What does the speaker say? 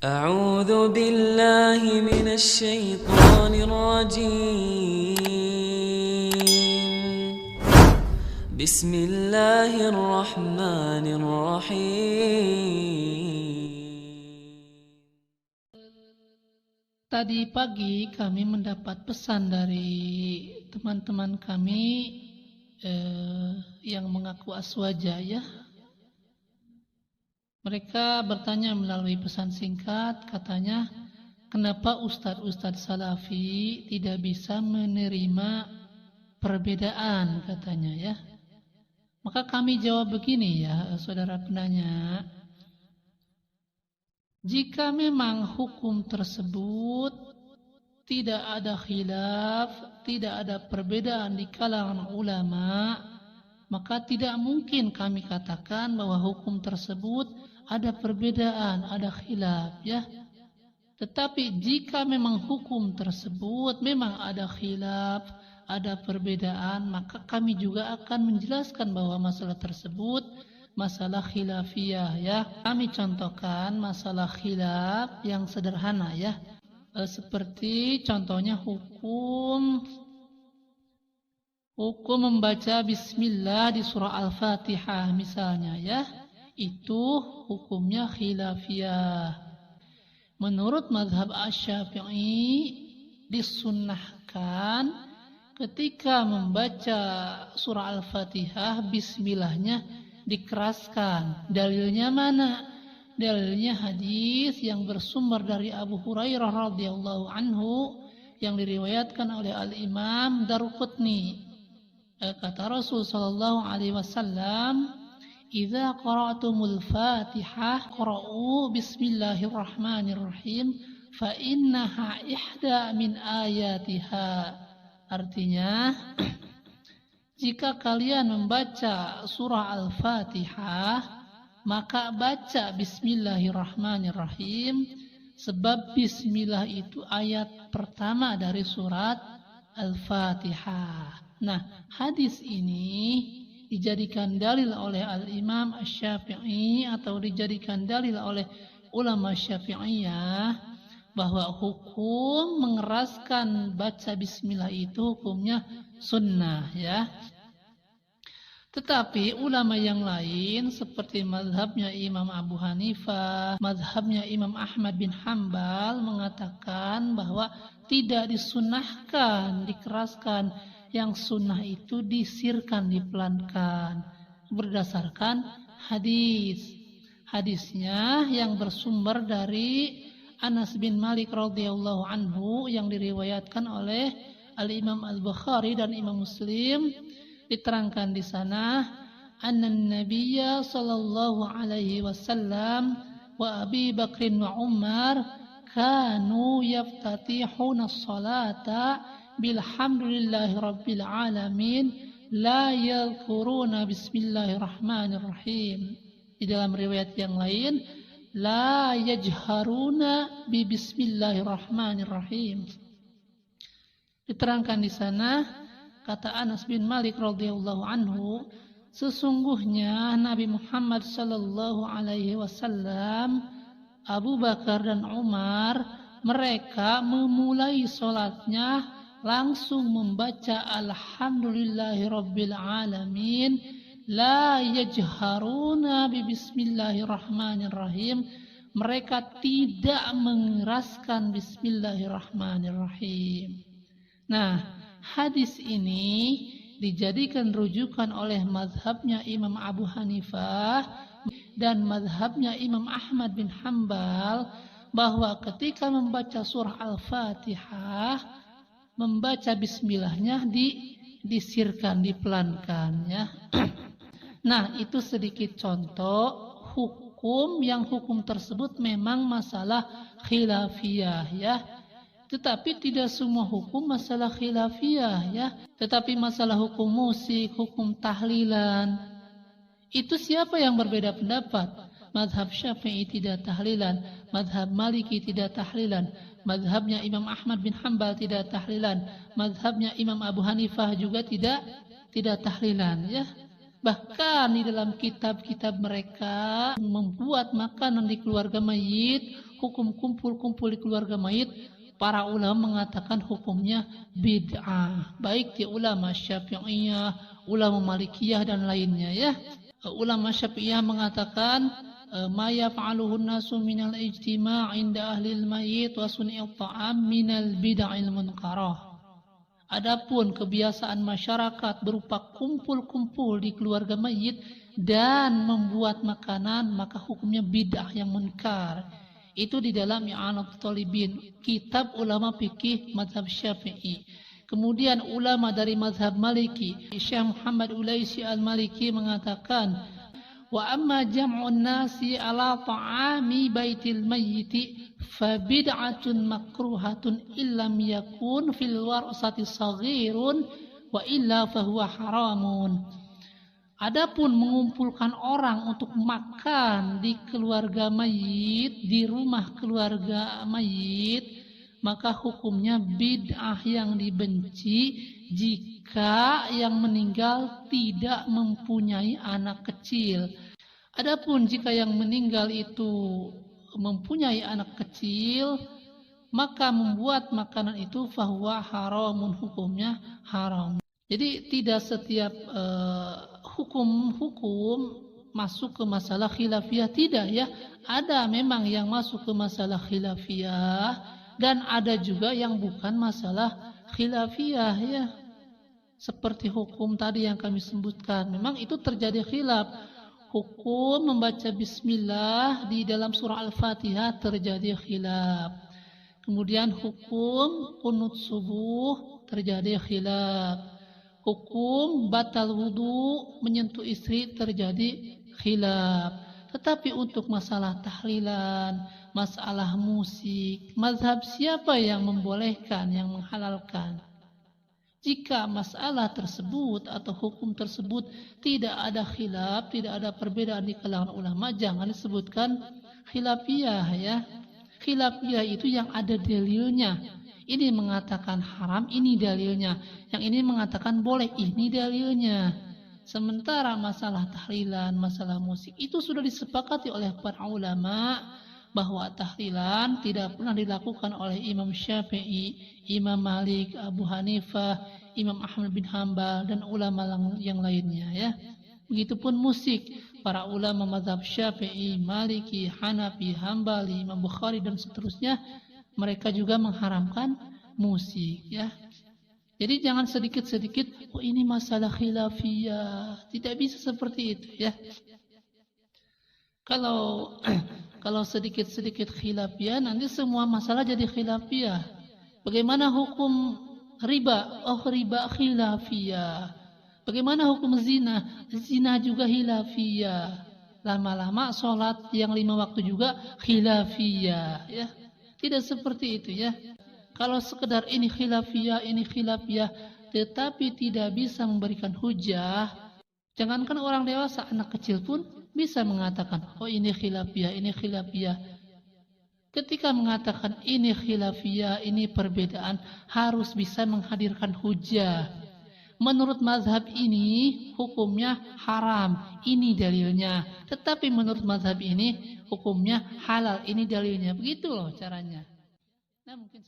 أعوذ بالله من الشيطان الرجيم بسم الله الرحمن الرحيم. Tadi pagi kami mendapat pesan dari teman-teman kami yang mengaku aswaja ya. Mereka bertanya melalui pesan singkat, katanya, kenapa ustadz-ustadz salafi tidak bisa menerima perbedaan, katanya ya. Maka kami jawab begini ya, saudara penanya. Jika memang hukum tersebut tidak ada khilaf, tidak ada perbedaan di kalangan ulama, maka tidak mungkin kami katakan bahwa hukum tersebut ada perbedaan, ada khilaf ya. Tetapi jika memang hukum tersebut memang ada khilaf, ada perbedaan, maka kami juga akan menjelaskan bahwa masalah tersebut masalah khilafiyah ya. Kami contohkan masalah khilaf yang sederhana ya. Seperti contohnya hukum membaca bismillah di surah Al-Fatihah misalnya ya. Itu hukumnya khilafiyah. Menurut mazhab Asy-Syafi'i disunnahkan ketika membaca surah Al-Fatihah bismillahnya dikeraskan. Dalilnya mana? Dalilnya hadis yang bersumber dari Abu Hurairah radhiyallahu anhu yang diriwayatkan oleh Al-Imam Daruqutni. Kata Rasul sallallahu alaihi wasallam, "Idza qara'tumul Fatihah qara'u bismillahirrahmanirrahim fa innaha ihda min ayatiha." Artinya, jika kalian membaca surah Al-Fatihah, maka baca bismillahirrahmanirrahim, sebab bismillah itu ayat pertama dari surat Al-Fatihah. Nah, hadis ini dijadikan dalil oleh Al-Imam Asy-Syafi'i atau dijadikan dalil oleh ulama Syafi'iyah bahwa hukum mengeraskan baca bismillah itu hukumnya sunnah ya. Tetapi ulama yang lain seperti mazhabnya Imam Abu Hanifah, mazhabnya Imam Ahmad bin Hambal mengatakan bahwa tidak disunnahkan dikeraskan, yang sunnah itu disirkan, dipelankan berdasarkan hadisnya yang bersumber dari Anas bin Malik radhiyallahu anhu yang diriwayatkan oleh Al-Imam Al-Bukhari dan Imam Muslim. Diterangkan di sana, annan nabiyya sallallahu alaihi wasallam wa Abi Bakrin wa Umar kanu yaftatihuna as-salata bilhamdulillahi rabbil alamin la yadhkuruna bismillahirrahmanirrahim. Di dalam riwayat yang lain, la yajharuna bi bismillahirrahmanirrahim. Diterangkan di sana, kata Anas bin Malik radhiyallahu anhu, sesungguhnya Nabi Muhammad sallallahu alaihi wasallam, Abu Bakar dan Umar, mereka memulai salatnya langsung membaca alhamdulillahi rabbil alamin la yajharuna bi bismillahirrahmanirrahim. Mereka tidak mengeraskan bismillahirrahmanirrahim. Nah, hadis ini dijadikan rujukan oleh mazhabnya Imam Abu Hanifah dan mazhabnya Imam Ahmad bin Hambal bahwa ketika membaca surah Al-Fatihah, membaca bismillahnya disirkan, dipelankan ya. Nah, itu sedikit contoh hukum yang hukum tersebut memang masalah khilafiyah ya. Tetapi tidak semua hukum masalah khilafiyah ya. Tetapi masalah hukum musik, hukum tahlilan, itu siapa yang berbeda pendapat? Mazhab Syafi'i tidak tahlilan, mazhab Maliki tidak tahlilan, mazhabnya Imam Ahmad bin Hambal tidak tahlilan, mazhabnya Imam Abu Hanifah juga tidak tahlilan ya. Bahkan di dalam kitab-kitab mereka membuat makanan di keluarga mayit, hukum kumpul-kumpul di keluarga mayit, para ulama mengatakan hukumnya bid'ah. Baik di ulama Syafi'iyah, ulama Malikiyah dan lainnya ya. Ulama Syafi'iyah mengatakan ma yaf'aluhu an-nasu minal ijtima' 'inda ahli al-mayyit wa sun'i'at ta'am minal bid'il munkarah. Adapun kebiasaan masyarakat berupa kumpul-kumpul di keluarga mayit dan membuat makanan, maka hukumnya bid'ah yang munkar. Itu di dalam I'anatul Talibin, kitab ulama fikih mazhab Syafi'i. Kemudian ulama dari mazhab Maliki, Syekh Muhammad Ulaisi al-Maliki mengatakan, wa amma jam'un nasi ala ta'ami baitil mayyiti fa bid'atun makruhatun illam yakun fil warasati saghirun wa illa fahuwa haramun. Adapun mengumpulkan orang untuk makan di keluarga mayit, di rumah keluarga mayit, maka hukumnya bid'ah yang dibenci jika yang meninggal tidak mempunyai anak kecil. Adapun jika yang meninggal itu mempunyai anak kecil, maka membuat makanan itu fahuwa haramun, hukumnya haram. Jadi tidak setiap hukum-hukum masuk ke masalah khilafiyah, tidak ya. Ada memang yang masuk ke masalah khilafiyah dan ada juga yang bukan masalah khilafiyah ya. Seperti hukum tadi yang kami sebutkan, memang itu terjadi khilaf. Hukum membaca bismillah di dalam surah Al-Fatihah terjadi khilaf. Kemudian hukum qunut subuh terjadi khilaf. Hukum batal wudu menyentuh istri terjadi khilaf. Tetapi untuk masalah tahlilan, masalah musik, mazhab siapa yang membolehkan, yang menghalalkan? Jika masalah tersebut atau hukum tersebut tidak ada khilaf, tidak ada perbedaan di kalangan ulama, jangan disebutkan khilafiyah ya. Khilafiyah itu yang ada dalilnya. Ini mengatakan haram, ini dalilnya. Yang ini mengatakan boleh, ini dalilnya. Sementara masalah tahlilan, masalah musik itu sudah disepakati oleh para ulama bahwa tahlilan tidak pernah dilakukan oleh Imam Syafi'i, Imam Malik, Abu Hanifah, Imam Ahmad bin Hanbal dan ulama yang lainnya ya. Begitupun musik, para ulama mazhab Syafi'i, Maliki, Hanafi, Hambali, Imam Bukhari dan seterusnya, mereka juga mengharamkan musik ya. Jadi jangan sedikit-sedikit, oh ini masalah khilafiyah. Tidak bisa seperti itu ya. Kalau sedikit-sedikit khilafiyah, nanti semua masalah jadi khilafiyah. Bagaimana hukum riba? Oh, riba khilafiyah. Bagaimana hukum zina? Zina juga khilafiyah. Lama-lama sholat yang 5 waktu juga khilafiyah. Ya. Tidak seperti itu ya. Kalau sekedar ini khilafiyah, tetapi tidak bisa memberikan hujah. Jangankan orang dewasa, anak kecil pun bisa mengatakan, oh ini khilafiyah, ini khilafiyah. Ketika mengatakan ini khilafiyah, ini perbedaan, harus bisa menghadirkan hujah. Menurut mazhab ini, hukumnya haram, ini dalilnya. Tetapi menurut mazhab ini, hukumnya halal, ini dalilnya. Begitu loh caranya. Nah, mungkin